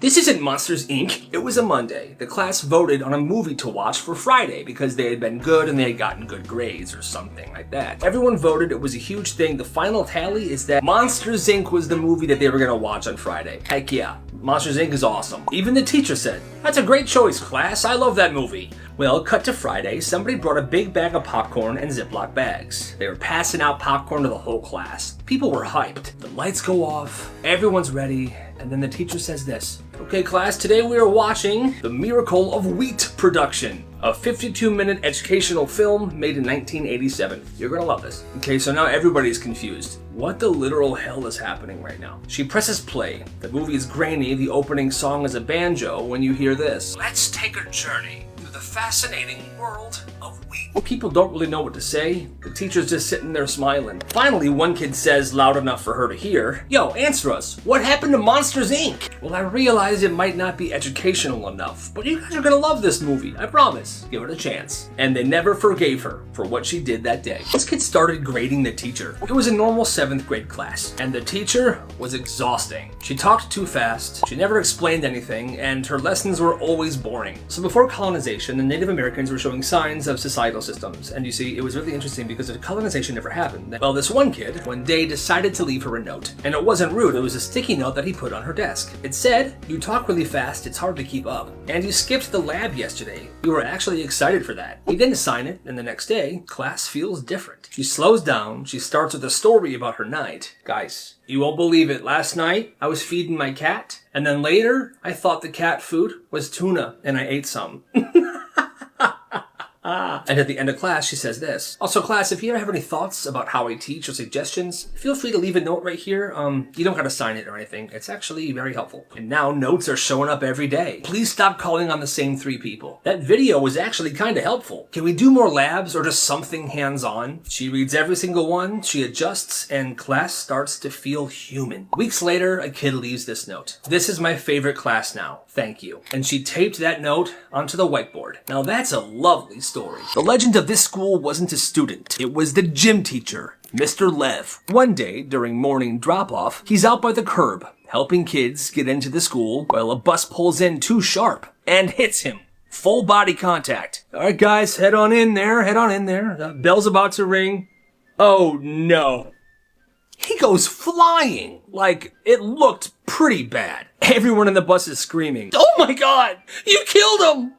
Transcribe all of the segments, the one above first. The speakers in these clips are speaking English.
This isn't Monsters, Inc. It was a Monday. The class voted on a movie to watch for Friday because they had been good and they had gotten good grades or something like that. Everyone voted. It was a huge thing. The final tally is that Monsters, Inc. was the movie that they were going to watch on Friday. Heck yeah. Monsters, Inc. is awesome. Even the teacher said, "That's a great choice, class. I love that movie." Well, cut to Friday, somebody brought a big bag of popcorn and Ziploc bags. They were passing out popcorn to the whole class. People were hyped. The lights go off, everyone's ready, and then the teacher says this. "Okay, class, today we are watching The Miracle of Wheat Production, a 52-minute educational film made in 1987. You're gonna love this." Okay, so now everybody's confused. What the literal hell is happening right now? She presses play. The movie is grainy. The opening song is a banjo when you hear this. "Let's take a journey through the fascinating world of wheat." People don't really know what to say. The teacher's just sitting there smiling. Finally, one kid says loud enough for her to hear, "Yo, answer us. What happened to Monsters, Inc.?" Well, I realize it might not be educational enough, but you guys are gonna love this movie. I promise. Give it a chance. And they never forgave her for what she did that day. This kid started grading the teacher. It was a normal 7th grade class, and the teacher was exhausting. She talked too fast, she never explained anything, and her lessons were always boring. So before colonization, the Native Americans were showing signs of societal systems, and you see, it was really interesting because the colonization never happened. Well, this one kid, one day, decided to leave her a note. And it wasn't rude, it was a sticky note that he put on her desk. It said, "You talk really fast, it's hard to keep up. And you skipped the lab yesterday. You were actually excited for that." He didn't sign it, and the next day, class feels different. She slows down, she starts with a story about her night. Guys, you won't believe it. Last night, I was feeding my cat, and then later, I thought the cat food was tuna, and I ate some. And at the end of class, she says this. "Also, class, if you ever have any thoughts about how I teach or suggestions, feel free to leave a note right here. You don't gotta sign it or anything. It's actually very helpful." And now notes are showing up every day. Please stop calling on the same 3 people. That video was actually kind of helpful. Can we do more labs or just something hands-on? She reads every single one, she adjusts, and class starts to feel human. Weeks later, a kid leaves this note. "This is my favorite class now. Thank you." And she taped that note onto the whiteboard. Now that's a lovely story. The legend of this school wasn't a student. It was the gym teacher, Mr. Lev. One day, during morning drop-off, he's out by the curb, helping kids get into the school while a bus pulls in too sharp and hits him. Full body contact. "All right, guys, head on in there, head on in there. The bell's about to ring." Oh, no. He goes flying. Like, it looked pretty bad. Everyone in the bus is screaming, "Oh my God, you killed him!"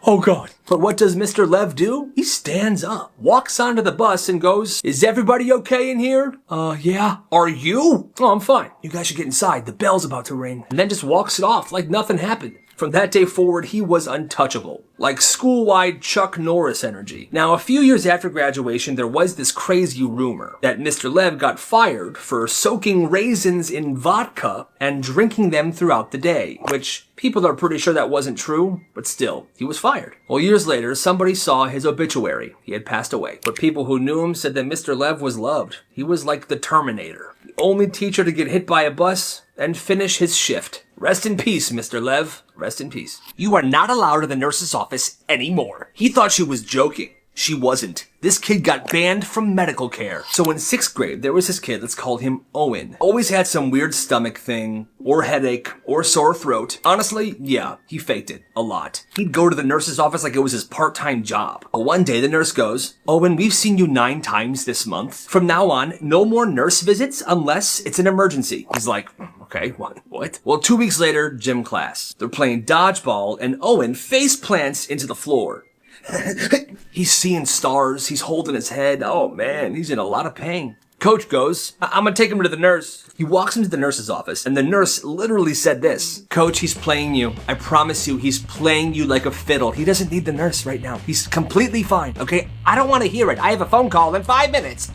Oh God. But what does Mr. Lev do? He stands up, walks onto the bus and goes, "Is everybody okay in here?" Yeah. "Are you?" "Oh, I'm fine. You guys should get inside. The bell's about to ring." And then just walks it off like nothing happened. From that day forward, he was untouchable. Like school-wide Chuck Norris energy. Now, a few years after graduation, there was this crazy rumor that Mr. Lev got fired for soaking raisins in vodka and drinking them throughout the day, which people are pretty sure that wasn't true, but still, he was fired. Well, years later, somebody saw his obituary. He had passed away. But people who knew him said that Mr. Lev was loved. He was like the Terminator. The only teacher to get hit by a bus and finish his shift. Rest in peace, Mr. Lev. Rest in peace. "You are not allowed in the nurse's office anymore." He thought she was joking. She wasn't. This kid got banned from medical care. So in 6th grade, there was this kid, let's call him Owen. Always had some weird stomach thing, or headache, or sore throat. Honestly, yeah, he faked it a lot. He'd go to the nurse's office like it was his part-time job. But one day the nurse goes, "Owen, we've seen you 9 times this month. From now on, no more nurse visits unless it's an emergency." He's like, "Okay, what?" Well, 2 weeks later, gym class. They're playing dodgeball and Owen face plants into the floor. He's seeing stars, he's holding his head. Oh man, he's in a lot of pain. Coach goes, "I'm gonna take him to the nurse." He walks into the nurse's office, and the nurse literally said this, "Coach, he's playing you. I promise you, he's playing you like a fiddle. He doesn't need the nurse right now. He's completely fine, okay? I don't want to hear it. I have a phone call in 5 minutes."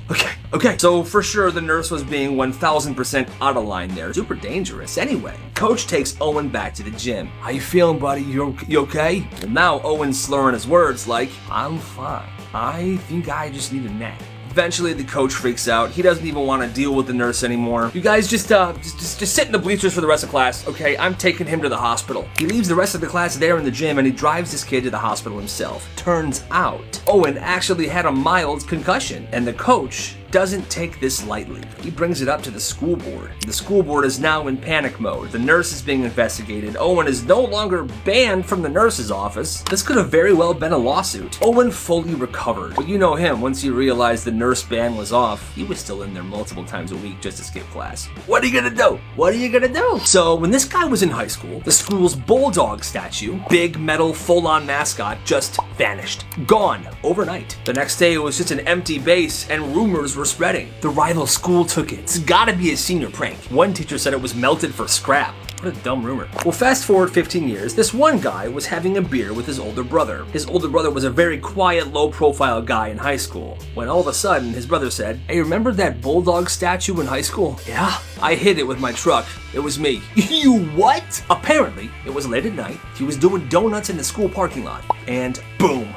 Okay. So for sure, the nurse was being 1000% out of line there. Super dangerous. Anyway, Coach takes Owen back to the gym. "How you feeling, buddy? You okay?" And now Owen's slurring his words like, "I'm fine. I think I just need a nap." Eventually, the coach freaks out. He doesn't even want to deal with the nurse anymore. "You guys just sit in the bleachers for the rest of class, okay? I'm taking him to the hospital." He leaves the rest of the class there in the gym and he drives this kid to the hospital himself. Turns out, Owen actually had a mild concussion and the coach doesn't take this lightly. He brings it up to the school board. The school board is now in panic mode. The nurse is being investigated. Owen is no longer banned from the nurse's office. This could have very well been a lawsuit. Owen fully recovered. But you know him, once he realized the nurse ban was off, he was still in there multiple times a week just to skip class. What are you gonna do? What are you gonna do? So when this guy was in high school, the school's bulldog statue, big metal full-on mascot, just vanished. Gone overnight. The next day it was just an empty base and rumors were spreading. The rival school took it. It's gotta be a senior prank. One teacher said it was melted for scrap. What a dumb rumor. Well, fast forward 15 years, this one guy was having a beer with his older brother. His older brother was a very quiet, low-profile guy in high school, when all of a sudden, his brother said, "Hey, remember that bulldog statue in high school?" "Yeah, I hit it with my truck. It was me." "You what?" Apparently, it was late at night. He was doing donuts in the school parking lot, and boom.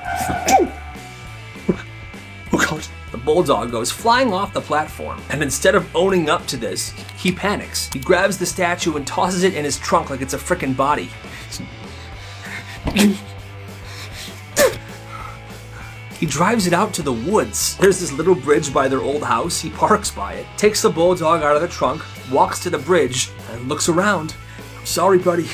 Oh God. The bulldog goes flying off the platform, and instead of owning up to this, he panics. He grabs the statue and tosses it in his trunk like it's a frickin' body. He drives it out to the woods. There's this little bridge by their old house. He parks by it, takes the bulldog out of the trunk, walks to the bridge, and looks around. "I'm sorry, buddy."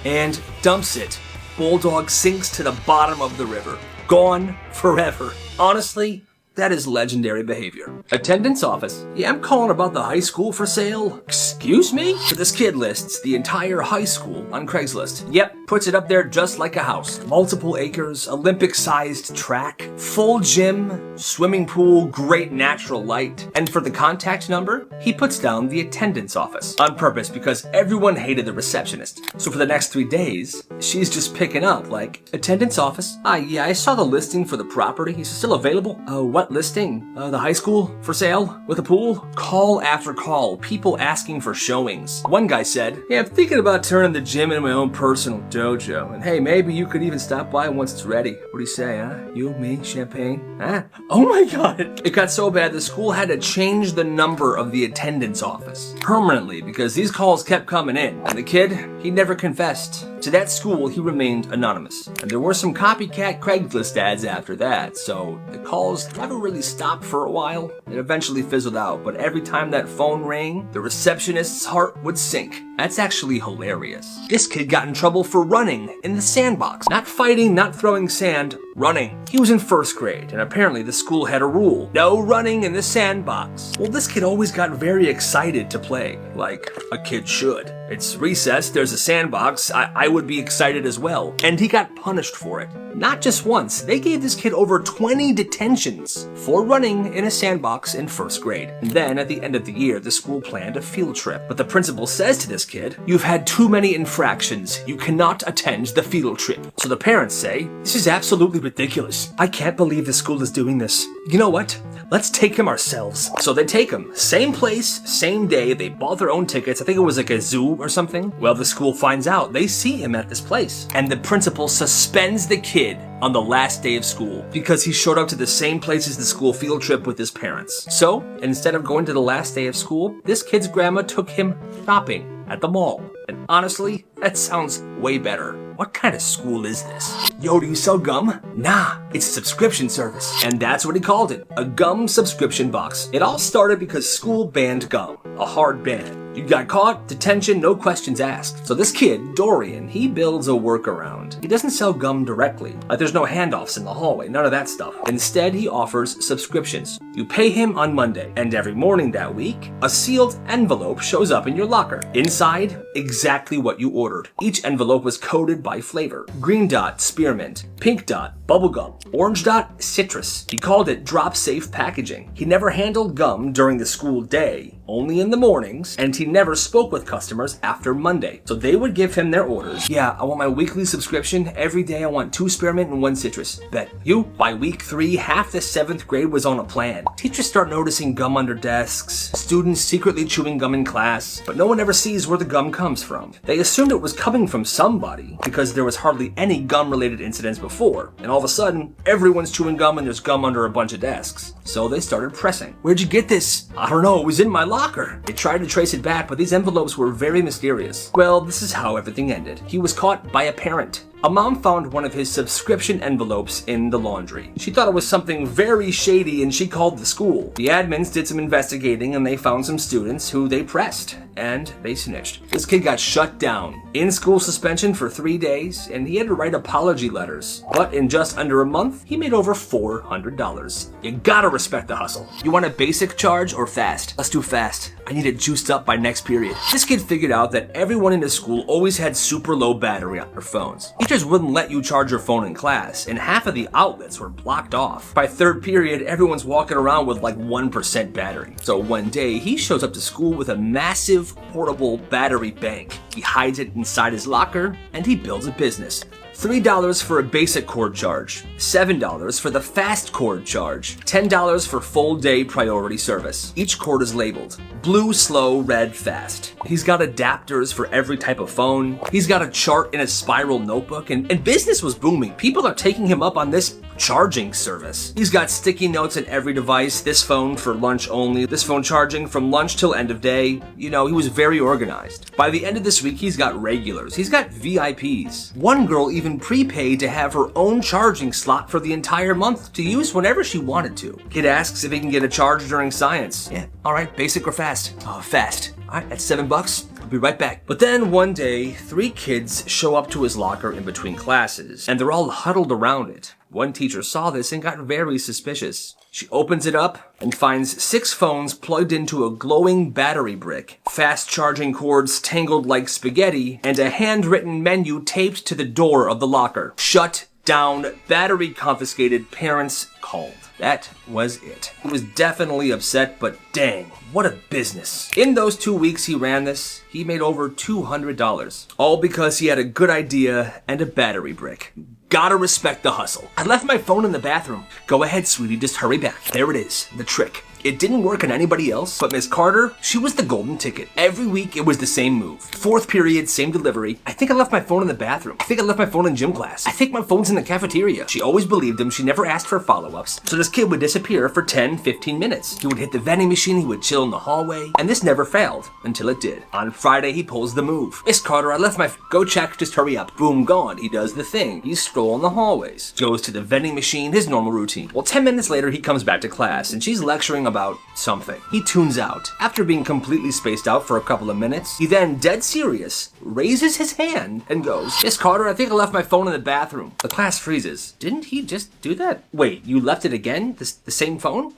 And dumps it. Bulldog sinks to the bottom of the river. Gone forever. Honestly, that is legendary behavior. Attendance office. "Yeah, I'm calling about the high school for sale." "Excuse me?" So this kid lists the entire high school on Craigslist. Yep, puts it up there just like a house. Multiple acres, Olympic-sized track, full gym, swimming pool, great natural light. And for the contact number, he puts down the attendance office. On purpose, because everyone hated the receptionist. So for the next 3 days, she's just picking up like, "Attendance office. Yeah, I saw the listing for the property. Is it still available?" What listing? The high school for sale with a pool?" Call after call, people asking for showings. One guy said, "Yeah, I'm thinking about turning the gym into my own personal dojo. And hey, maybe you could even stop by once it's ready. What do you say, huh? You, me, champagne? Huh?" Oh my God. It got so bad the school had to change the number of the attendance office permanently because these calls kept coming in. And the kid, he never confessed. To that school, he remained anonymous. And there were some copycat Craigslist ads after that, so the calls never really stopped for a while. It eventually fizzled out, but every time that phone rang, the receptionist's heart would sink. That's actually hilarious. This kid got in trouble for running in the sandbox. Not fighting, not throwing sand, running. He was in first grade, and apparently the school had a rule. No running in the sandbox. Well, this kid always got very excited to play, like a kid should. It's recess, there's a sandbox, I would be excited as well. And he got punished for it. Not just once, they gave this kid over 20 detentions for running in a sandbox in first grade. And then at the end of the year, the school planned a field trip. But the principal says to this kid, "You've had too many infractions. You cannot attend the field trip." So the parents say, "This is absolutely ridiculous. I can't believe the school is doing this. You know what? Let's take him ourselves." So they take him. Same place, same day. They bought their own tickets. I think it was like a zoo or something. Well, the school finds out. They see him at this place. And the principal suspends the kid on the last day of school because he showed up to the same place as the school field trip with his parents. So instead of going to the last day of school, this kid's grandma took him shopping at the mall. And honestly, that sounds way better. What kind of school is this? "Yo, do you sell gum?" "Nah, it's a subscription service." And that's what he called it, a gum subscription box. It all started because school banned gum, a hard ban. You got caught, detention, no questions asked. So this kid, Dorian, he builds a workaround. He doesn't sell gum directly. Like there's no handoffs in the hallway, none of that stuff. Instead, he offers subscriptions. You pay him on Monday, and every morning that week, a sealed envelope shows up in your locker. Inside, exactly what you ordered. Each envelope was coded by flavor. Green dot, spearmint. Pink dot, bubblegum. Orange dot, citrus. He called it drop-safe packaging. He never handled gum during the school day, only in the mornings, and he never spoke with customers after Monday. So they would give him their orders. "Yeah, I want my weekly subscription. Every day I want 2 spearmint and 1 citrus. Bet. You?" By week 3, half the 7th grade was on a plan. Teachers start noticing gum under desks, students secretly chewing gum in class, but no one ever sees where the gum comes from. They assumed it was coming from somebody because there was hardly any gum-related incidents before, and all of a sudden, everyone's chewing gum and there's gum under a bunch of desks. So they started pressing. "Where'd you get this?" "I don't know, it was in my locker." They tried to trace it back, but these envelopes were very mysterious. Well, this is how everything ended. He was caught by a parent. A mom found one of his subscription envelopes in the laundry. She thought it was something very shady and she called the school. The admins did some investigating and they found some students who they pressed, and they snitched. This kid got shut down, in school suspension for 3 days, and he had to write apology letters. But in just under a month, he made over $400. You gotta respect the hustle. You want a basic charge or fast? Let's do fast. I need it juiced up by next period. This kid figured out that everyone in his school always had super low battery on their phones. Teachers wouldn't let you charge your phone in class, and half of the outlets were blocked off. By third period, everyone's walking around with like 1% battery. So one day, he shows up to school with a massive portable battery bank. He hides it inside his locker, and he builds a business. $3 for a basic cord charge, $7 for the fast cord charge, $10 for full day priority service. Each cord is labeled blue, slow, red, fast. He's got adapters for every type of phone. He's got a chart in a spiral notebook, and business was booming. People are taking him up on this charging service. He's got sticky notes in every device, this phone for lunch only, this phone charging from lunch till end of day. You know, he was very organized. By the end of this week, he's got regulars. He's got VIPs. One girl even prepaid to have her own charging slot for the entire month to use whenever she wanted to. Kid asks if he can get a charge during science. Yeah, all right, basic or fast? Oh, fast. All right, that's $7. I'll be right back. But then one day, 3 kids show up to his locker in between classes, and they're all huddled around it. One teacher saw this and got very suspicious. She opens it up and finds 6 phones plugged into a glowing battery brick, fast charging cords tangled like spaghetti, and a handwritten menu taped to the door of the locker. Shut down, battery confiscated, parents called. That was it. He was definitely upset, but dang, what a business. In those 2 weeks he ran this, he made over $200. All because he had a good idea and a battery brick. Gotta respect the hustle. I left my phone in the bathroom. Go ahead, sweetie, just hurry back. There it is, the trick. It didn't work on anybody else, but Miss Carter, she was the golden ticket. Every week, it was the same move. 4th period, same delivery. I think I left my phone in the bathroom. I think I left my phone in gym class. I think my phone's in the cafeteria. She always believed him. She never asked for follow-ups. So this kid would disappear for 10, 15 minutes. He would hit the vending machine, he would chill in the hallway, and this never failed until it did. On Friday, he pulls the move. Miss Carter, I left my go check, just hurry up. Boom, gone. He does the thing. He's strolling the hallways. Goes to the vending machine, his normal routine. Well, 10 minutes later, he comes back to class, and she's lecturing about something. He tunes out. After being completely spaced out for a couple of minutes, he then, dead serious, raises his hand and goes, Miss Carter, I think I left my phone in the bathroom. The class freezes. Didn't he just do that? Wait, you left it again? The same phone?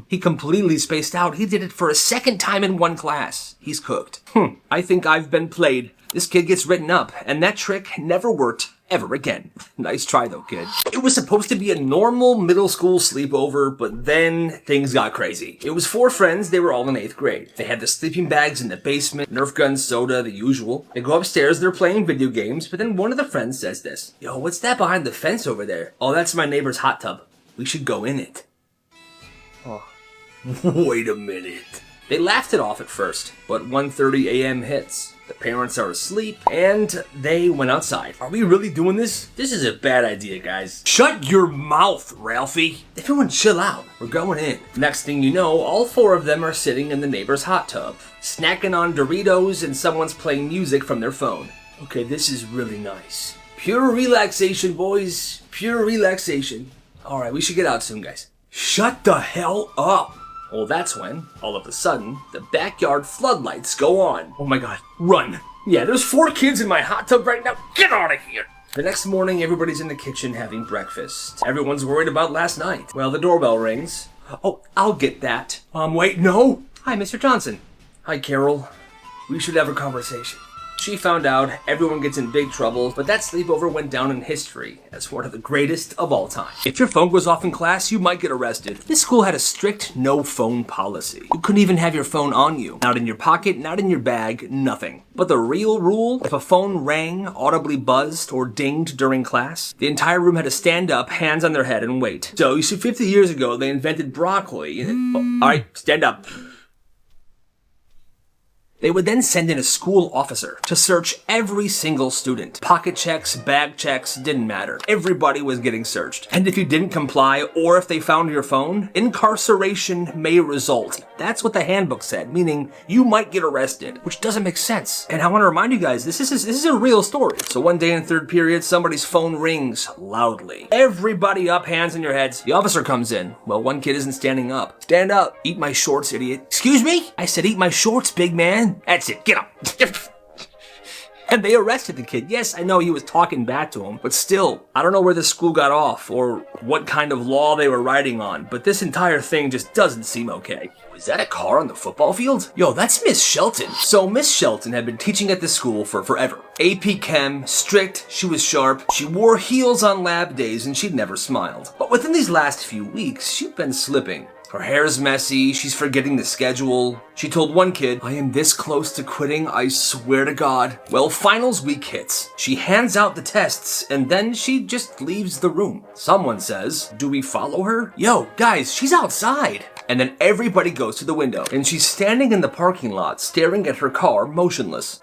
He completely spaced out. He did it for a second time in one class. He's cooked. I think I've been played. This kid gets written up, and that trick never worked ever again. Nice try though, kid. It was supposed to be a normal middle school sleepover, but then things got crazy. It was 4 friends, they were all in 8th grade. They had the sleeping bags in the basement, Nerf guns, soda, the usual. They go upstairs, they're playing video games, but then one of the friends says this. Yo, what's that behind the fence over there? Oh, that's my neighbor's hot tub. We should go in it. Oh. Wait a minute. They laughed it off at first, but 1:30 a.m. hits. The parents are asleep, and they went outside. Are we really doing this? This is a bad idea, guys. Shut your mouth, Ralphie. Everyone chill out. We're going in. Next thing you know, all 4 of them are sitting in the neighbor's hot tub, snacking on Doritos, and someone's playing music from their phone. Okay, this is really nice. Pure relaxation, boys. Pure relaxation. All right, we should get out soon, guys. Shut the hell up. Well, that's when, all of a sudden, the backyard floodlights go on. Oh my god, run. Yeah, there's 4 kids in my hot tub right now. Get out of here. The next morning, everybody's in the kitchen having breakfast. Everyone's worried about last night. Well, the doorbell rings. Oh, I'll get that. Wait, no. Hi, Mr. Johnson. Hi, Carol. We should have a conversation. She found out everyone gets in big trouble, but that sleepover went down in history as one of the greatest of all time. If your phone goes off in class, you might get arrested. This school had a strict no phone policy. You couldn't even have your phone on you. Not in your pocket, not in your bag, nothing. But the real rule, if a phone rang, audibly buzzed, or dinged during class, the entire room had to stand up, hands on their head, and wait. So, you see, 50 years ago, they invented broccoli. All right, stand up. They would then send in a school officer to search every single student. Pocket checks, bag checks, didn't matter. Everybody was getting searched. And if you didn't comply, or if they found your phone, incarceration may result. That's what the handbook said, meaning you might get arrested, which doesn't make sense. And I want to remind you guys, this is a real story. So one day in third period, somebody's phone rings loudly. Everybody up, hands in your heads. The officer comes in. Well, one kid isn't standing up. Stand up. Eat my shorts, idiot. Excuse me? I said eat my shorts, big man. That's it. Get up. And they arrested the kid. Yes, I know he was talking back to him, but still, I don't know where this school got off or what kind of law they were writing on, but this entire thing just doesn't seem okay. Is that a car on the football field? Yo, that's Miss Shelton. So Miss Shelton had been teaching at this school for forever. AP Chem, strict, she was sharp, she wore heels on lab days, and she'd never smiled. But within these last few weeks, she'd been slipping. Her hair's messy, she's forgetting the schedule. She told one kid, I am this close to quitting, I swear to God. Well, finals week hits. She hands out the tests, and then she just leaves the room. Someone says, do we follow her? Yo, guys, she's outside. And then everybody goes to the window, and she's standing in the parking lot, staring at her car, motionless.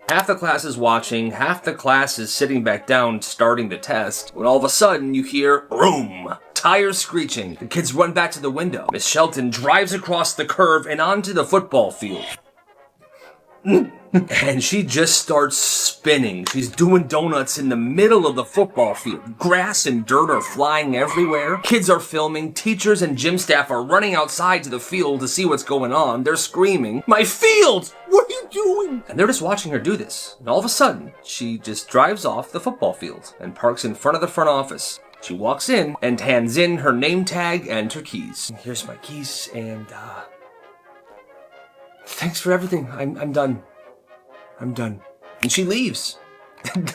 Half the class is watching, half the class is sitting back down, starting the test, when all of a sudden you hear, boom! Tires screeching. The kids run back to the window. Miss Shelton drives across the curve and onto the football field. And she just starts spinning. She's doing donuts in the middle of the football field. Grass and dirt are flying everywhere. Kids are filming. Teachers and gym staff are running outside to the field to see what's going on. They're screaming, my field! What are you doing? And they're just watching her do this. And all of a sudden, she just drives off the football field and parks in front of the front office. She walks in and hands in her name tag and her keys. Here's my keys and, thanks for everything. I'm done. I'm done. And she leaves.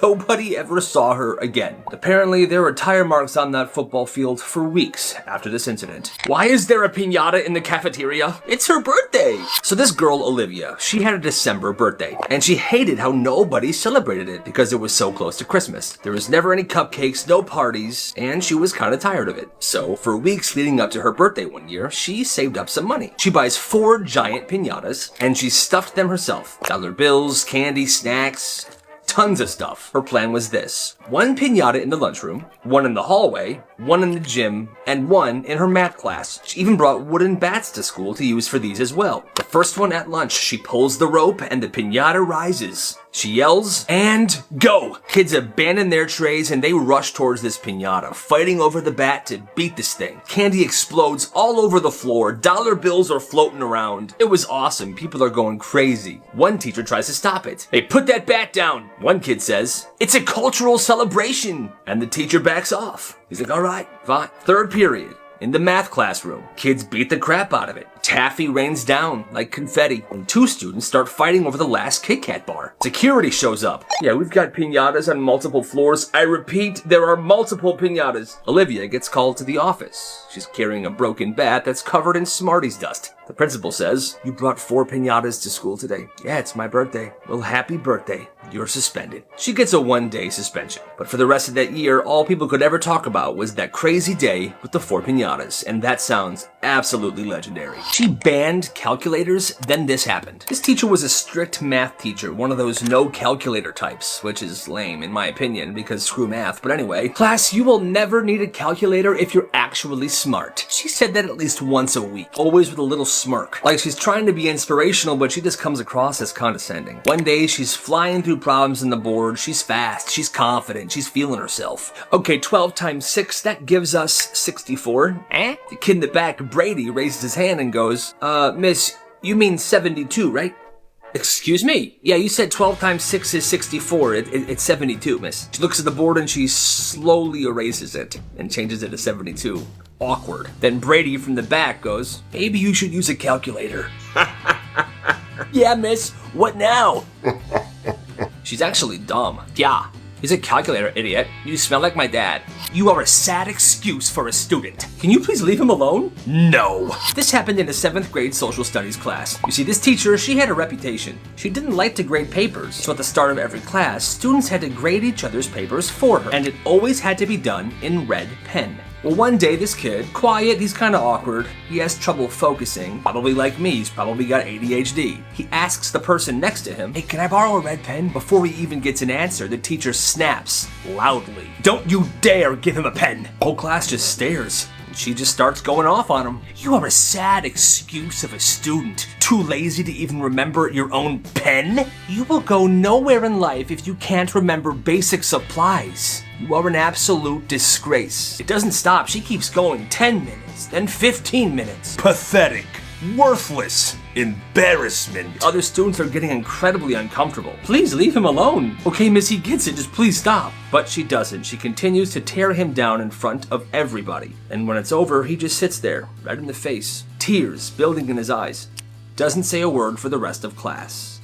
Nobody ever saw her again. Apparently, there were tire marks on that football field for weeks after this incident. Why is there a piñata in the cafeteria? It's her birthday! So this girl, Olivia, she had a December birthday, and she hated how nobody celebrated it because it was so close to Christmas. There was never any cupcakes, no parties, and she was kind of tired of it. So for weeks leading up to her birthday one year, she saved up some money. She buys 4 giant piñatas, and she stuffed them herself. Dollar bills, candy, snacks, tons of stuff. Her plan was this: 1 piñata in the lunchroom, 1 in the hallway, 1 in the gym, and 1 in her math class. She even brought wooden bats to school to use for these as well. The first one at lunch, she pulls the rope and the piñata rises. She yells, and go! Kids abandon their trays and they rush towards this piñata, fighting over the bat to beat this thing. Candy explodes all over the floor, dollar bills are floating around. It was awesome, people are going crazy. One teacher tries to stop it. Hey, put that bat down! One kid says, it's a cultural celebration! And the teacher backs off. He's like, alright, fine. Third period. In the math classroom, kids beat the crap out of it. Taffy rains down like confetti, and 2 students start fighting over the last Kit Kat bar. Security shows up. Yeah, we've got piñatas on multiple floors. I repeat, there are multiple piñatas. Olivia gets called to the office. She's carrying a broken bat that's covered in Smarties dust. The principal says, you brought 4 piñatas to school today. Yeah, it's my birthday. Well, happy birthday. You're suspended. She gets a 1-day suspension. But for the rest of that year, all people could ever talk about was that crazy day with the 4 piñatas, and that sounds absolutely legendary. She banned calculators, then this happened. This teacher was a strict math teacher, one of those no calculator types, which is lame in my opinion because screw math. But anyway, class, you will never need a calculator if you're actually smart. She said that at least once a week, always with a little smirk. Like she's trying to be inspirational, but she just comes across as condescending. One day, she's flying through problems on the board. She's fast, she's confident, she's feeling herself. Okay, 12 times 6, that gives us 64. Eh? The kid in the back, Brady, raises his hand and goes, miss, you mean 72, right? Excuse me? Yeah, you said 12 times 6 is 64. It's 72, miss. She looks at the board and she slowly erases it and changes it to 72. Awkward. Then Brady from the back goes, maybe you should use a calculator. Yeah, miss. What now? She's actually dumb. Yeah. Use a calculator, idiot. You smell like my dad. You are a sad excuse for a student. Can you please leave him alone? No. This happened in a 7th grade social studies class. You see, this teacher, she had a reputation. She didn't like to grade papers, so at the start of every class, students had to grade each other's papers for her, and it always had to be done in red pen. Well, one day this kid, quiet, he's kind of awkward, he has trouble focusing, probably like me, he's probably got ADHD. He asks the person next to him, "Hey, can I borrow a red pen?" Before he even gets an answer, the teacher snaps loudly, "Don't you dare give him a pen!" The whole class just stares. She just starts going off on him. "You are a sad excuse of a student, too lazy to even remember your own pen? You will go nowhere in life if you can't remember basic supplies. You are an absolute disgrace." It doesn't stop. She keeps going. 10 minutes, then 15 minutes. "Pathetic. Worthless. Embarrassment." Other students are getting incredibly uncomfortable. "Please leave him alone." "Okay, miss, he gets it. Just please stop." But she doesn't. She continues to tear him down in front of everybody. And when it's over, he just sits there, red in the face, tears building in his eyes. Doesn't say a word for the rest of class.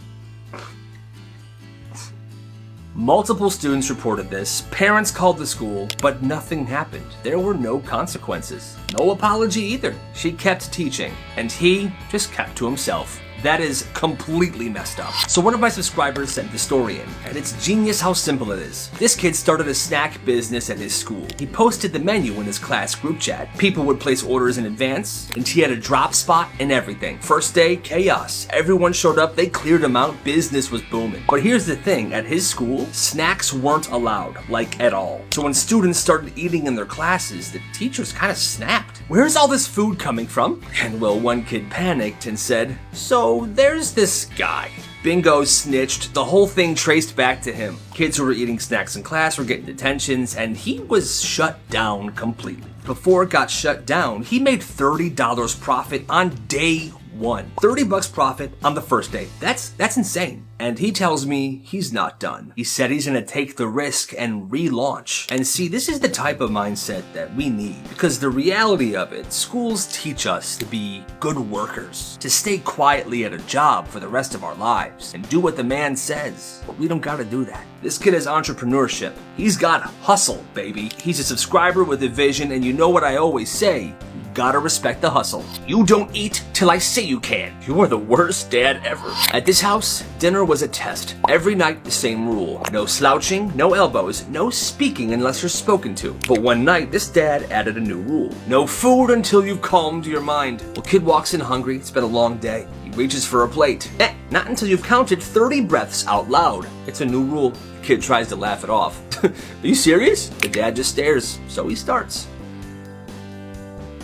Multiple students reported this, parents called the school, but nothing happened. There were no consequences. No apology either. She kept teaching, and he just kept to himself. That is completely messed up. So one of my subscribers sent the story in, and it's genius how simple it is. This kid started a snack business at his school. He posted the menu in his class group chat. People would place orders in advance, and he had a drop spot and everything. First day, chaos. Everyone showed up, they cleared him out, business was booming. But here's the thing, at his school, snacks weren't allowed, like at all. So when students started eating in their classes, the teachers kind of snapped. "Where's all this food coming from?" And well, one kid panicked and said, "So there's this guy." Bingo, snitched. The whole thing traced back to him. Kids who were eating snacks in class were getting detentions, and he was shut down completely. Before it got shut down, he made $30 profit on day one. $30 profit on the first day. That's insane. And he tells me he's not done. He said he's gonna take the risk and relaunch. And see, this is the type of mindset that we need. Because the reality of it, schools teach us to be good workers, to stay quietly at a job for the rest of our lives, and do what the man says. But we don't gotta do that. This kid has entrepreneurship. He's got hustle, baby. He's a subscriber with a vision, and you know what I always say, gotta respect the hustle. You don't eat till I say you can. You are the worst dad ever. At this house, dinner was a test. Every night, the same rule. No slouching, no elbows, no speaking unless you're spoken to. But one night, this dad added a new rule. No food until you've calmed your mind. Well, kid walks in hungry. It's been a long day. He reaches for a plate. Not until you've counted 30 breaths out loud. It's a new rule. The kid tries to laugh it off. Are you serious? The dad just stares. So he starts.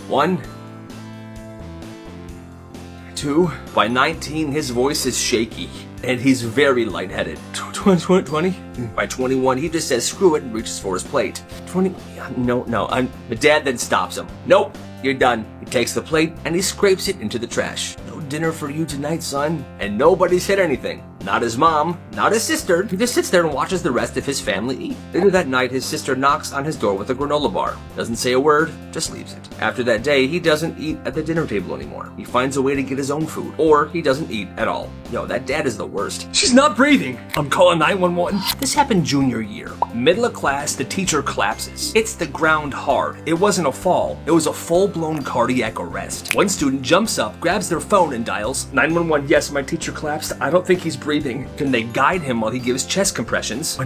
1, 2. By 19, his voice is shaky, and he's very lightheaded. 20? By 21, he just says screw it and reaches for his plate. 20? No. The dad then stops him. Nope, you're done. He takes the plate, and he scrapes it into the trash. No dinner for you tonight, son. And nobody said anything. Not his mom, not his sister. He just sits there and watches the rest of his family eat. Later that night, his sister knocks on his door with a granola bar. Doesn't say a word, just leaves it. After that day, he doesn't eat at the dinner table anymore. He finds a way to get his own food, or he doesn't eat at all. Yo, that dad is the worst. She's not breathing. I'm calling 911. This happened junior year. Middle of class, the teacher collapses. Hits the ground hard. It wasn't a fall. It was a full-blown cardiac arrest. One student jumps up, grabs their phone, and dials 911. Yes, my teacher collapsed. I don't think he's breathing. Can they guide him while he gives chest compressions?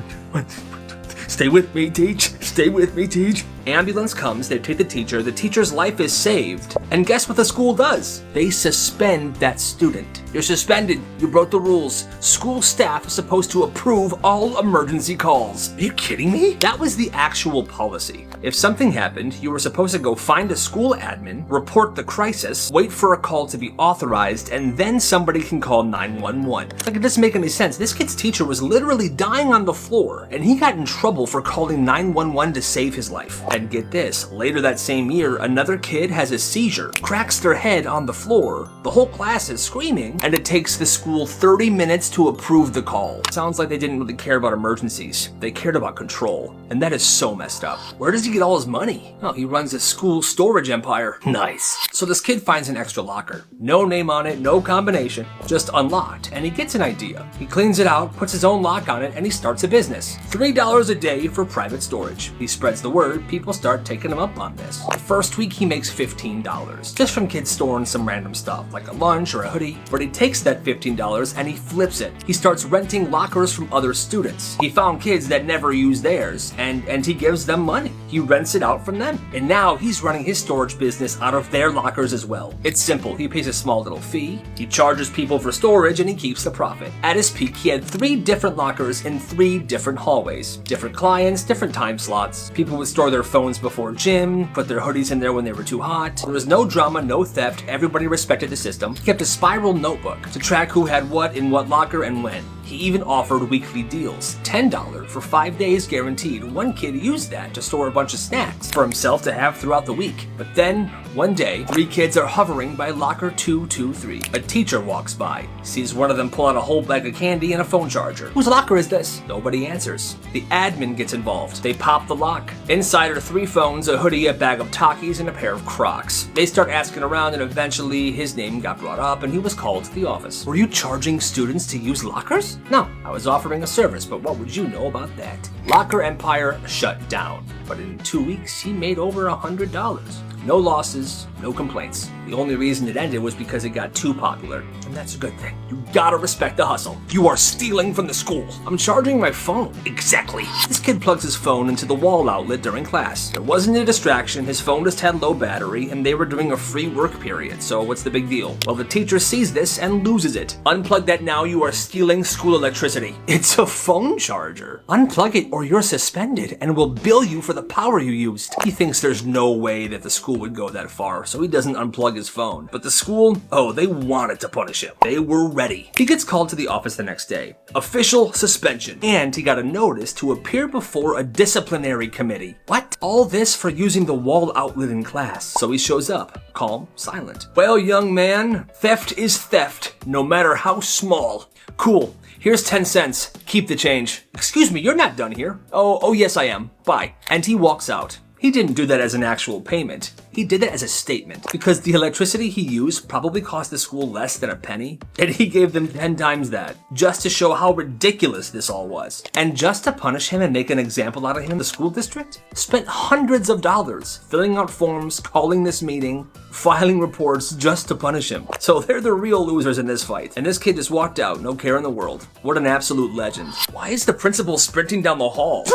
Stay with me, teach. Stay with me, teach. Ambulance comes, they take the teacher's life is saved, and guess what the school does? They suspend that student. You're suspended, you broke the rules. School staff is supposed to approve all emergency calls. Are you kidding me? That was the actual policy. If something happened, you were supposed to go find a school admin, report the crisis, wait for a call to be authorized, and then somebody can call 911. It's like it doesn't make any sense. This kid's teacher was literally dying on the floor, and he got in trouble for calling 911 to save his life. And get this, later that same year, another kid has a seizure, cracks their head on the floor, the whole class is screaming, and it takes the school 30 minutes to approve the call. Sounds like they didn't really care about emergencies. They cared about control. And that is so messed up. Where does he get all his money? Oh, he runs a school storage empire. Nice. So this kid finds an extra locker. No name on it, no combination, just unlocked. And he gets an idea. He cleans it out, puts his own lock on it, and he starts a business. $3 a day for private storage. He spreads the word, people people start taking him up on this. The first week he makes $15, just from kids storing some random stuff, like a lunch or a hoodie, but he takes that $15 and he flips it. He starts renting lockers from other students. He found kids that never use theirs, and he gives them money. He rents it out from them. And now he's running his storage business out of their lockers as well. It's simple. He pays a small little fee, he charges people for storage, and he keeps the profit. At his peak, he had 3 different lockers in 3 different hallways. Different clients, different time slots. People would store their phones before gym, put their hoodies in there when they were too hot. There was no drama, no theft. Everybody respected the system. He kept a spiral notebook to track who had what in what locker and when. He even offered weekly deals, $10 for 5 days guaranteed. One kid used that to store a bunch of snacks for himself to have throughout the week. But then, one day, 3 kids are hovering by locker 223. A teacher walks by, sees one of them pull out a whole bag of candy and a phone charger. Whose locker is this? Nobody answers. The admin gets involved. They pop the lock. Inside are 3 phones, a hoodie, a bag of Takis, and a pair of Crocs. They start asking around, and eventually his name got brought up and he was called to the office. Were you charging students to use lockers? No, I was offering a service, but what would you know about that? Locker Empire shut down, but in 2 weeks he made over $100. No losses, no complaints. The only reason it ended was because it got too popular, and that's a good thing. You gotta respect the hustle. You are stealing from the school. I'm charging my phone. Exactly. This kid plugs his phone into the wall outlet during class. There wasn't a distraction, his phone just had low battery, and they were doing a free work period, so what's the big deal? Well, the teacher sees this and loses it. Unplug that now, you are stealing school electricity. It's a phone charger. Unplug it or you're suspended and will bill you for the power you used. He thinks there's no way that the school would go that far, so he doesn't unplug his phone. But the school, oh, they wanted to punish him. They were ready. He gets called to the office the next day. Official suspension. And he got a notice to appear before a disciplinary committee. What? All this for using the wall outlet in class. So he shows up, calm, silent. Well, young man, theft is theft, no matter how small. Cool. Here's 10 cents. Keep the change. Excuse me, you're not done here. Oh, yes I am. Bye. And he walks out. He didn't do that as an actual payment. He did it as a statement because the electricity he used probably cost the school less than a penny, and he gave them 10 times that just to show how ridiculous this all was. And just to punish him and make an example out of him, the school district spent hundreds of dollars filling out forms, calling this meeting, filing reports just to punish him. So they're the real losers in this fight. And this kid just walked out, no care in the world. What an absolute legend. Why is the principal sprinting down the hall?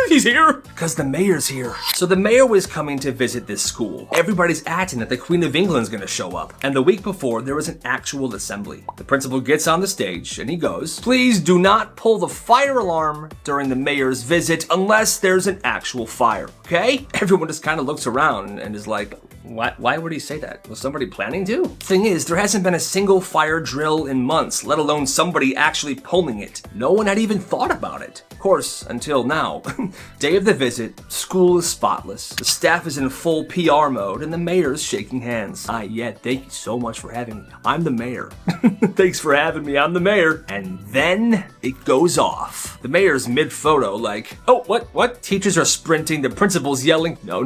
He's here! Because the mayor's here. So the mayor was coming to visit this school. Everybody's acting that the Queen of England's gonna show up. And the week before, there was an actual assembly. The principal gets on the stage and he goes, "Please do not pull the fire alarm during the mayor's visit unless there's an actual fire, okay?" Everyone just kind of looks around and is like, why would he say that? Was somebody planning to? Thing is, there hasn't been a single fire drill in months, let alone somebody actually pulling it. No one had even thought about it. Of course, until now. Day of the visit, school is spotless. The staff is in full PR mode and the mayor's shaking hands. Yeah, thank you so much for having me. I'm the mayor. Thanks for having me, I'm the mayor. And then it goes off. The mayor's mid-photo like, oh, what? Teachers are sprinting, the principal's yelling, no.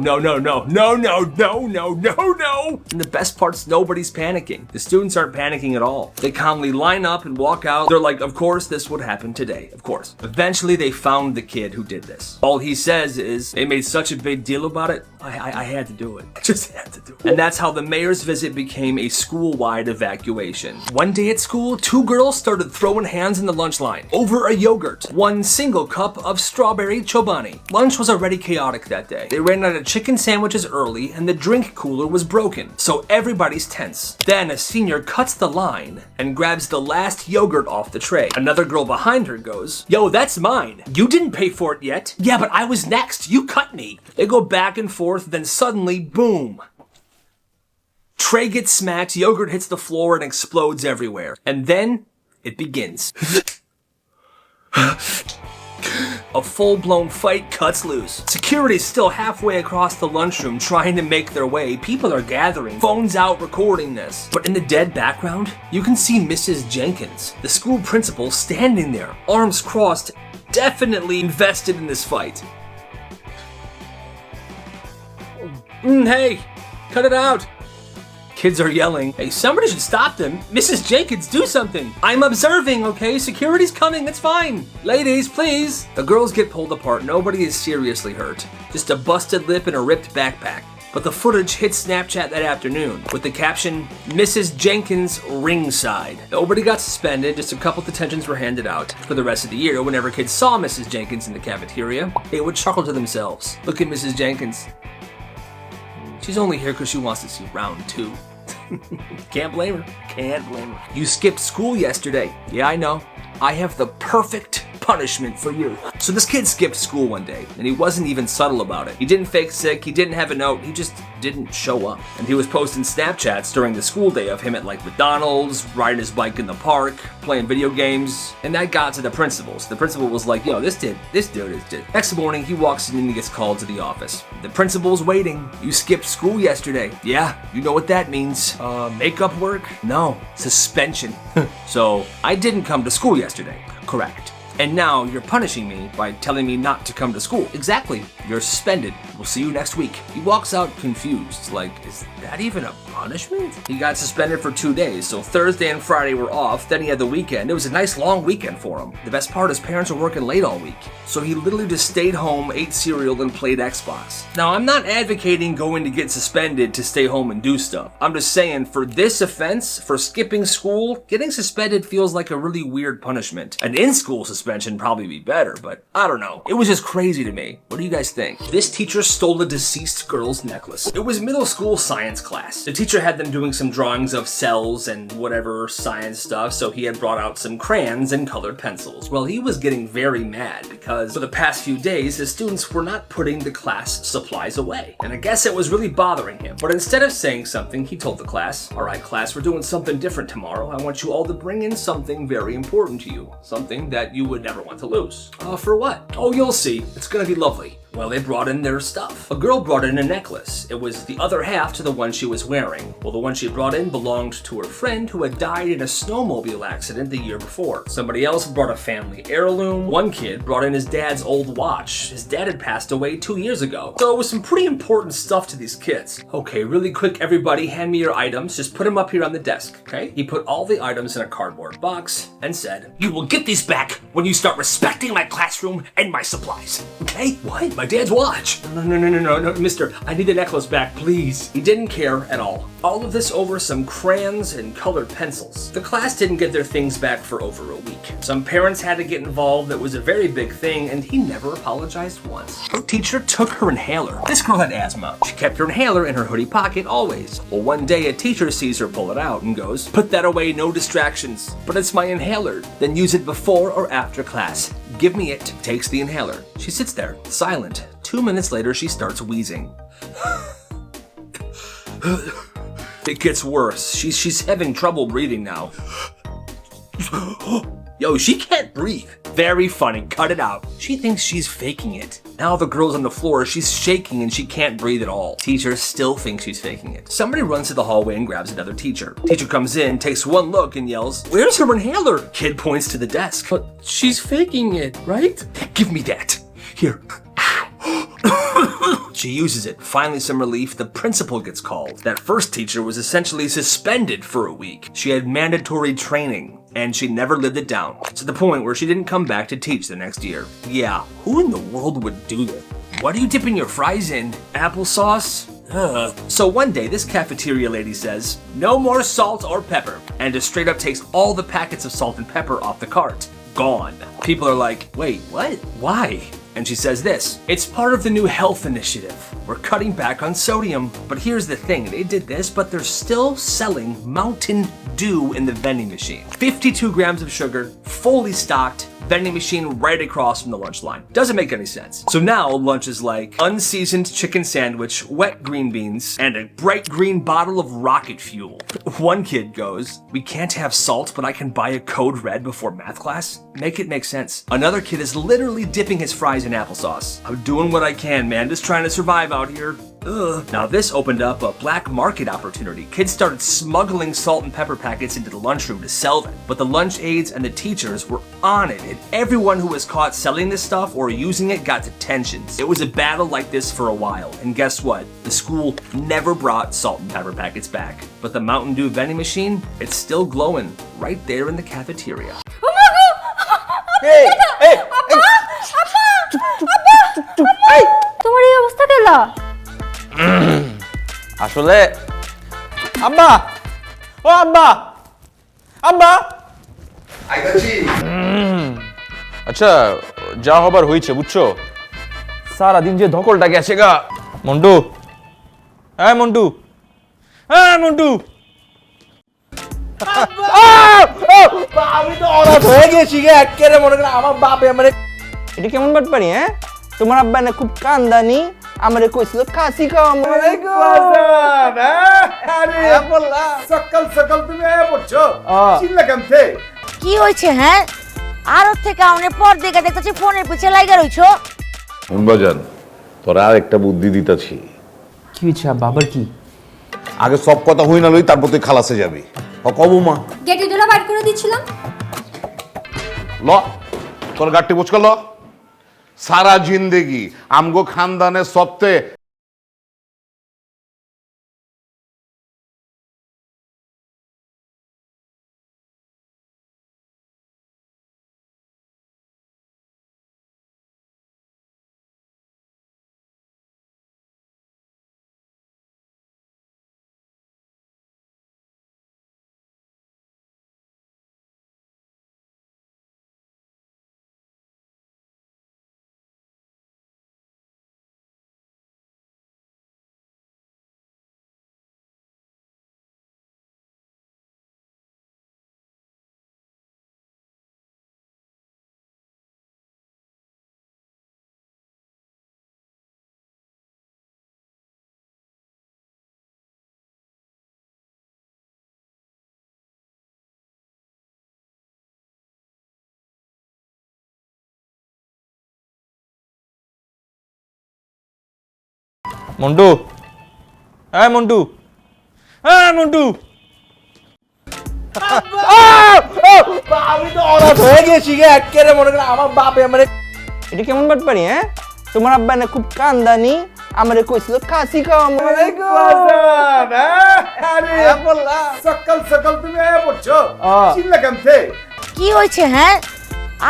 And the best part's nobody's panicking. The students aren't panicking at all. They calmly line up and walk out. They're like, of course this would happen today, of course. Eventually they found the kid who did this. All he says is, they made such a big deal about it, I had to do it. I just had to do it. And that's how the mayor's visit became a school-wide evacuation. One day at school, 2 girls started throwing hands in the lunch line over a yogurt. 1 single cup of strawberry chobani. Lunch was already chaotic that day. They ran out of chicken sandwiches early and the drink cooler was broken, so everybody's tense. Then a senior cuts the line and grabs the last yogurt off the tray. Another girl behind her goes, "Yo, that's mine. You didn't pay for it yet." "Yeah, but I was next. You cut me." They go back and forth, then suddenly, boom. Tray gets smacked, yogurt hits the floor and explodes everywhere. And then it begins. A full-blown fight cuts loose. Security's still halfway across the lunchroom trying to make their way. People are gathering, phones out recording this. But in the dead background, you can see Mrs. Jenkins, the school principal, standing there, arms crossed, definitely invested in this fight. Hey, cut it out. Kids are yelling, "Hey, somebody should stop them. Mrs. Jenkins, do something. I'm observing, okay? Security's coming, it's fine. Ladies, please." The girls get pulled apart. Nobody is seriously hurt. Just a busted lip and a ripped backpack. But the footage hit Snapchat that afternoon with the caption, "Mrs. Jenkins ringside." Nobody got suspended, just a couple detentions were handed out. For the rest of the year, whenever kids saw Mrs. Jenkins in the cafeteria, they would chuckle to themselves. "Look at Mrs. Jenkins. She's only here because she wants to see round 2. Can't blame her. Can't blame her. "You skipped school yesterday." "Yeah, I know. I have the perfect punishment for you." So this kid skipped school one day, and he wasn't even subtle about it. He didn't fake sick, he didn't have a note, he just didn't show up. And he was posting Snapchats during the school day of him at like McDonald's, riding his bike in the park, playing video games, and that got to the principal. So the principal was like, "Yo, this dude is dead." Next morning, he walks in and he gets called to the office. "The principal's waiting. You skipped school yesterday." "Yeah, you know what that means." Makeup work?" "No, suspension." "So I didn't come to school yesterday." "Correct. And now you're punishing me by telling me not to come to school." "Exactly. You're suspended. We'll see you next week." He walks out confused, like, is that even a punishment? He got suspended for 2 days, so Thursday and Friday were off, then he had the weekend. It was a nice long weekend for him. The best part, his parents were working late all week, so he literally just stayed home, ate cereal, and played Xbox. Now, I'm not advocating going to get suspended to stay home and do stuff. I'm just saying, for this offense, for skipping school, getting suspended feels like a really weird punishment. An in-school suspension probably be better, but I don't know. It was just crazy to me. What do you guys think? This teacher stole a deceased girl's necklace. It was middle school science class. The teacher had them doing some drawings of cells and whatever science stuff, so he had brought out some crayons and colored pencils. Well, he was getting very mad because for the past few days, his students were not putting the class supplies away. And I guess it was really bothering him. But instead of saying something, he told the class, "All right, class, we're doing something different tomorrow. I want you all to bring in something very important to you. Something that you would never want to lose." For what?" "Oh, you'll see. It's gonna be lovely." Well, they brought in their stuff. A girl brought in a necklace. It was the other half to the one she was wearing. Well, the one she brought in belonged to her friend who had died in a snowmobile accident the year before. Somebody else brought a family heirloom. One kid brought in his dad's old watch. His dad had passed away 2 years ago. So it was some pretty important stuff to these kids. "Okay, really quick, everybody, hand me your items. Just put them up here on the desk, okay?" He put all the items in a cardboard box and said, "You will get these back when you start respecting my classroom and my supplies, okay?" "What? My dad's watch." No, mister, I need the necklace back, please." He didn't care at all. All of this over some crayons and colored pencils. The class didn't get their things back for over a week. Some parents had to get involved. It was a very big thing, and he never apologized once. Her teacher took her inhaler. This girl had asthma. She kept her inhaler in her hoodie pocket always. Well, one day a teacher sees her pull it out and goes, "Put that away, no distractions." "But it's my inhaler." "Then use it before or after class." "Give me it." Takes the inhaler. She sits there, silent. 2 minutes later, she starts wheezing. It gets worse. She's having trouble breathing now. Yo, she can't breathe. Very funny, cut it out. She thinks she's faking it. Now the girl's on the floor, she's shaking and she can't breathe at all. Teacher still thinks she's faking it. Somebody runs to the hallway and grabs another teacher. Teacher comes in, takes one look and yells, "Where's her inhaler?" Kid points to the desk. "But she's faking it, right?" "Give me that. Here." She uses it. Finally, some relief. The principal gets called. That first teacher was essentially suspended for a week. She had mandatory training, and she never lived it down, to the point where she didn't come back to teach the next year. Yeah, who in the world would do that? What are you dipping your fries in? Applesauce? Ugh. So one day, this cafeteria lady says, "No more salt or pepper," and just straight up takes all the packets of salt and pepper off the cart. Gone. People are like, "Wait, what? Why?" And she says this, "It's part of the new health initiative. We're cutting back on sodium." But here's the thing, they did this, but they're still selling Mountain Dew in the vending machine. 52 grams of sugar, fully stocked, vending machine right across from the lunch line. Doesn't make any sense. So now lunch is like unseasoned chicken sandwich, wet green beans, and a bright green bottle of rocket fuel. One kid goes, "We can't have salt, but I can buy a code red before math class? Make it make sense." Another kid is literally dipping his fries in applesauce. "I'm doing what I can, man. Just trying to survive out here." Now this opened up a black market opportunity. Kids started smuggling salt and pepper packets into the lunchroom to sell them. But the lunch aides and the teachers were on it, and everyone who was caught selling this stuff or using it got detentions. It was a battle like this for a while, and guess what? The school never brought salt and pepper packets back. But the Mountain Dew vending machine, it's still glowing right there in the cafeteria. তোমার এই অবস্থা কেলা? আসলে আব্বা, ও আব্বা, আব্বা আইতাছি। আচ্ছা, যা হবার হয়েছে বুঝছো, সারাদিন যে ধকলটা গেছে গা। মন্টু, হ্যাঁ মন্টু, হ্যাঁ মন্টু, আমি তো অনাথ হয়ে গেছি গে, একেবারে মনে করে আমার বাপে আমারে। এটা কেমন বাট পারি? হ্যাঁ, তোমার আব্বা না খুব কান্দানি, আমারে কইছিল কাশি খাওয়া। সকাল সকাল তুমি আয়া পড়ছো, চিল্লা কেমতে? কি হয়েছে? হ্যাঁ, আরো থেকে অনেক পর দেখে দেখতেছি ফোনের পিছে লাগা রইছো। বাজান, তোরা আর একটা বুদ্ধি দিতাছি। কি হয়েছে আব্বা? আবার কি? আগে সব কথা হই না লই, তারপর তুই খালাসে যাবি। কবু মা গেটে দুটো বাইর করে দিছিলাম। ল তোর গাড়ি বুঝকা ল। সারা জিন্দেগি আমগো খানদানের সত্ত্বে মন্টু, হ্যাঁ মন্টু, হ্যাঁ মন্টু, আমি তো অনাথ হয়ে গেছি গে, একেবারে মনে করে আমার বাপে আমারে। এটা কেমন বাট পারি? হ্যাঁ, তোমার আব্বা না খুব কান্দানি, আমারে কইছিল কাশি খাওয়া। সকাল সকাল তুমি আয়া পড়ছো, চিল্লা কেমতে? কি হয়েছে? হ্যাঁ,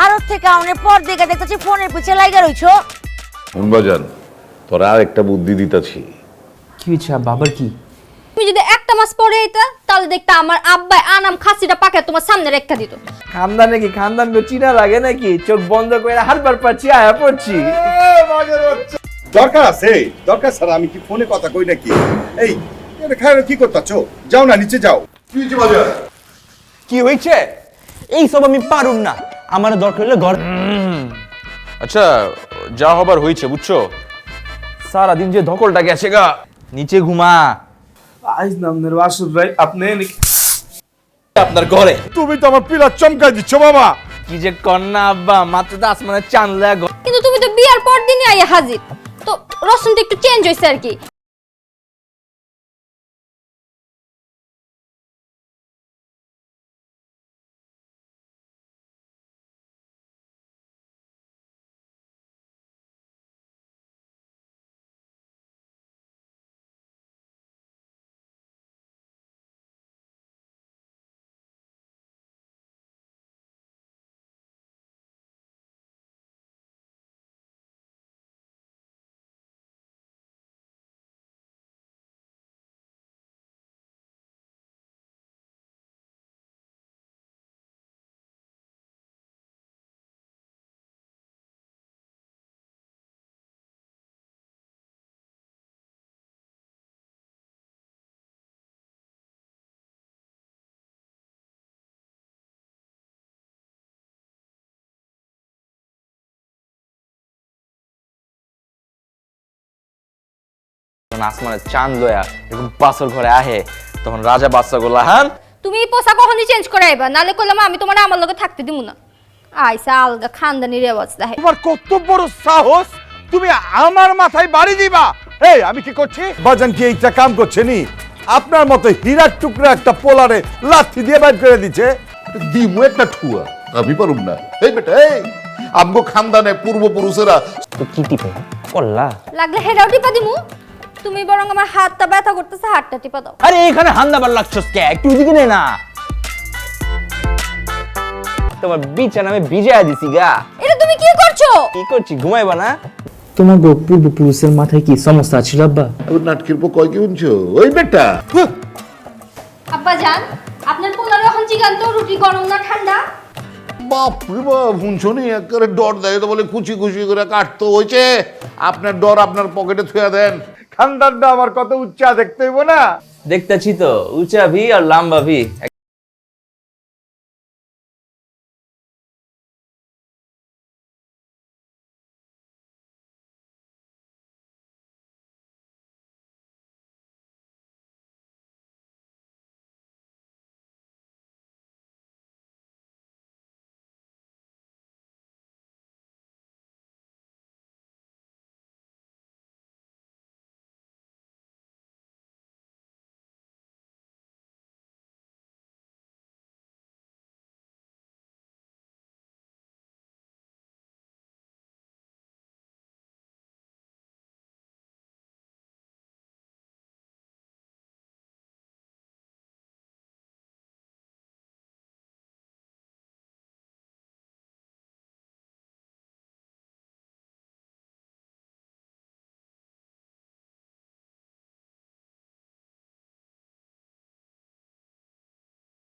আরো থেকে অনেক পর দেখে দেখতেছি ফোনের পিছে লাগা রইছো। বাজান, তোরা আর একটা বুদ্ধি দিতাছি। কি হয়েছে আব্বা? আবার কি? তুমি যদি একটা মাস পরে আইতা তাহলে দেখতা আমার আব্বাই আনাম খাসিটা পাকে তোমার সামনে রেখা দিত। খানদান নাকি? খানদান কো চিনা লাগে নাকি? চোখ বন্ধ করে হারবার পাচ্ছি, আয়া পড়ছি। দরকার আছে, দরকার স্যার। আমি কি ফোনে কথা কই নাকি? এই এটা খায় কি করতাছো? যাও না, নিচে যাও। কি হয়েছে বাজার? কি হয়েছে? এই সব আমি পারুম না, আমার দরকার হলে ঘর। আচ্ছা, যা হবার হয়েছে বুঝছো, সারাদিন যে ধকলটা গেছে গা। নিচে ঘুমা। আজ নামনের বাসুর ভাই আপনি আপনার ঘরে তুমি তো আমার পিলার চমকাই দিচ্ছ বাবা। কি যে কন্যা আব্বা, মাত্র তো আসমানের চাঁদ লাগো। কিন্তু তুমি তো বিয়ার পর দিনই আইয়া হাজির, তো রসনটা একটু চেঞ্জ হয়েছে আর কি। আসমানের চাঁদ লয়া এরকম বাসর ঘরে আহে, তখন রাজা বাচ্চা গুলা হান। তুমি এই পোশাক কখনই চেঞ্জ করে আইবা, নালে কইলাম আমি তোমার আমার লগে থাকতে দিব না। আইসা আলগা খানদানি রেওয়াজ দেখে। তোমার কত বড় সাহস, তুমি আমার মাথায় বাড়ি দিবা? এই আমি কি করছি? বাজান কি এইটা কাম করছে নি? আপনার মতো হীরার টুকরা একটা পোলারে লাথি দিয়ে বাইর করে দিচ্ছে। দিমু একটা ঠুয়া, আমি পারুম না। এই বেটা এই আমগো খানদানে পূর্বপুরুষেরা তো কি টিপে পড়লা? লাগলে হেডাও টিপা দিমু। তুমি বরং আমার হাতটা ব্যথা করতেছে, হাতটা টিপা দাও। আরে এখানে হান্দাবার লাগছস কে? একটু ওদিকে নে না। তোমার বিছানা আমি ভিজায় দিছি গা। এটা তুমি কি করছো? কি করছি, ঘুমাইবা না? তোমার গো পূর্বপুরুষের মাথায় কি সমস্যা ছিল আব্বা? নাটকের পর কয় কি শুনছো? ওই বেটা আব্বা জান, আপনার পোলার এখন জিগান তো রুটি গরম না ঠান্ডা? বাপরে বাপ, শুনছো নি একেবারে ডর দেয় তো বলে কুচি কুচি করে কাটতো হয়েছে। আপনার ডর আপনার পকেটে থুয়া দেন। খানদানটা আমার কত উচ্চা দেখতে হইব না? দেখতেছি তো, উঁচা ভি আর লম্বা ভি।